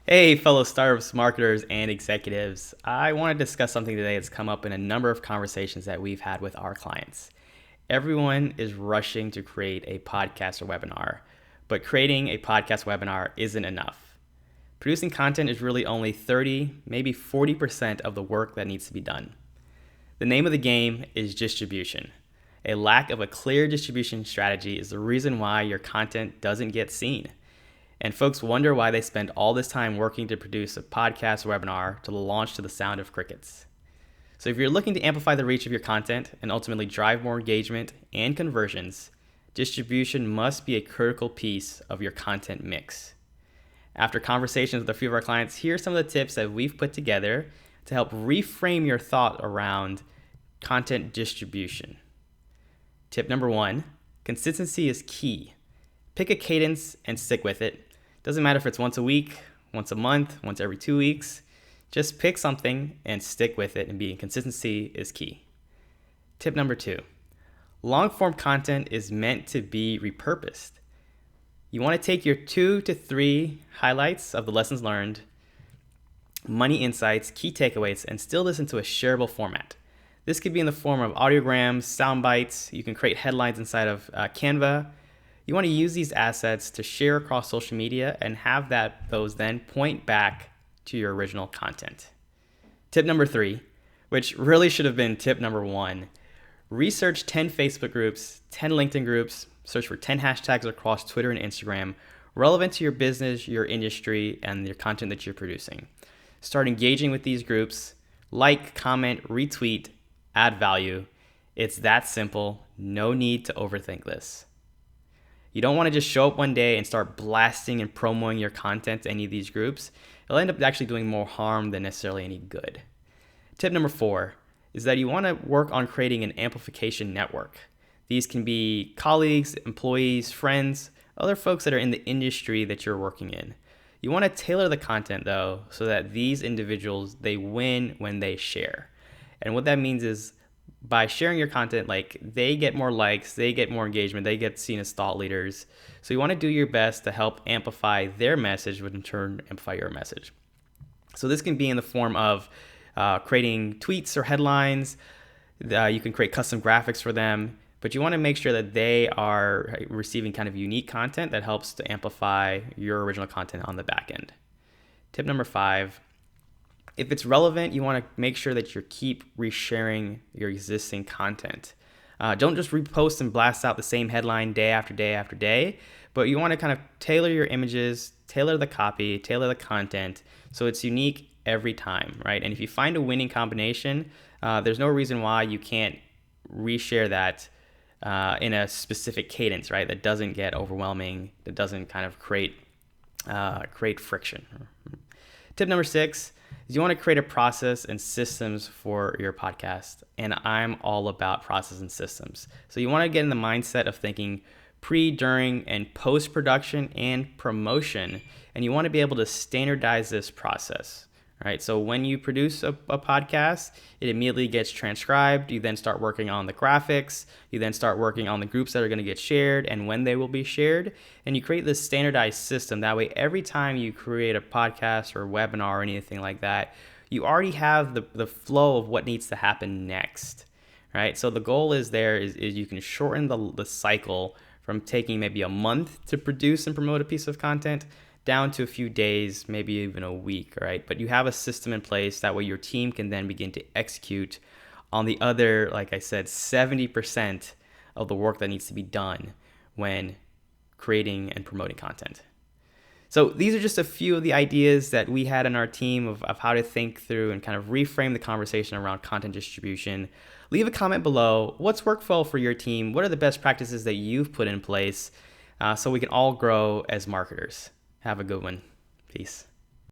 Hey, fellow startups, marketers, and executives. I want to discuss something today that's come up in a number of conversations that we've had with our clients. Everyone is rushing to create a podcast or webinar, but creating a podcast webinar isn't enough. Producing content is really only 30, maybe 40% of the work that needs to be done. The name of the game is distribution. A lack of a clear distribution strategy is the reason why your content doesn't get seen. And folks wonder why they spend all this time working to produce a podcast or webinar to launch to the sound of crickets. So if you're looking to amplify the reach of your content and ultimately drive more engagement and conversions, distribution must be a critical piece of your content mix. After conversations with a few of our clients, here are some of the tips that we've put together to help reframe your thought around content distribution. Tip number 1, consistency is key. Pick a cadence and stick with it. Doesn't matter if it's once a week, once a month, once every 2 weeks. Just pick something and stick with it, and being consistency is key. Tip number 2, long form content is meant to be repurposed. You want to take your 2 to 3 highlights of the lessons learned, money insights, key takeaways, and still listen to a shareable format. This could be in the form of audiograms, sound bites. You can create headlines inside of Canva. You want to use these assets to share across social media and have those then point back to your original content. Tip number 3, which really should have been tip number 1, research 10 Facebook groups, 10 LinkedIn groups, search for 10 hashtags across Twitter and Instagram relevant to your business, your industry, and your content that you're producing. Start engaging with these groups, like, comment, retweet, add value. It's that simple. No need to overthink this. You don't want to just show up one day and start blasting and promoting your content to any of these groups. It'll end up actually doing more harm than necessarily any good. Tip number 4 is that you want to work on creating an amplification network. These can be colleagues, employees, friends, other folks that are in the industry that you're working in. You want to tailor the content though, so that these individuals, they win when they share. And what that means is, by sharing your content, like, they get more likes, they get more engagement, they get seen as thought leaders. So you want to do your best to help amplify their message, which in turn amplify your message. So this can be in the form of creating tweets or headlines. You can create custom graphics for them, but you want to make sure that they are receiving kind of unique content that helps to amplify your original content on the back end. Tip number 5, if it's relevant, you want to make sure that you keep resharing your existing content. Don't just repost and blast out the same headline day after day after day, but you want to kind of tailor your images, tailor the copy, tailor the content so it's unique every time, right? And if you find a winning combination, there's no reason why you can't reshare that in a specific cadence, right? That doesn't get overwhelming, that doesn't kind of create friction. Tip number 6 is you want to create a process and systems for your podcast. And I'm all about process and systems. So you want to get in the mindset of thinking pre, during, and post-production and promotion. And you want to be able to standardize this process, right? So when you produce a podcast, it immediately gets transcribed. You then start working on the graphics. You then start working on the groups that are going to get shared and when they will be shared. And you create this standardized system. That way, every time you create a podcast or a webinar or anything like that, you already have the flow of what needs to happen next, right? So the goal is you can shorten the cycle from taking maybe a month to produce and promote a piece of content down to a few days, maybe even a week, right? But you have a system in place, that way your team can then begin to execute on the other, like I said, 70% of the work that needs to be done when creating and promoting content. So these are just a few of the ideas that we had in our team of how to think through and kind of reframe the conversation around content distribution. Leave a comment below. What's worked well for your team? What are the best practices that you've put in place so we can all grow as marketers? Have a good one. Peace.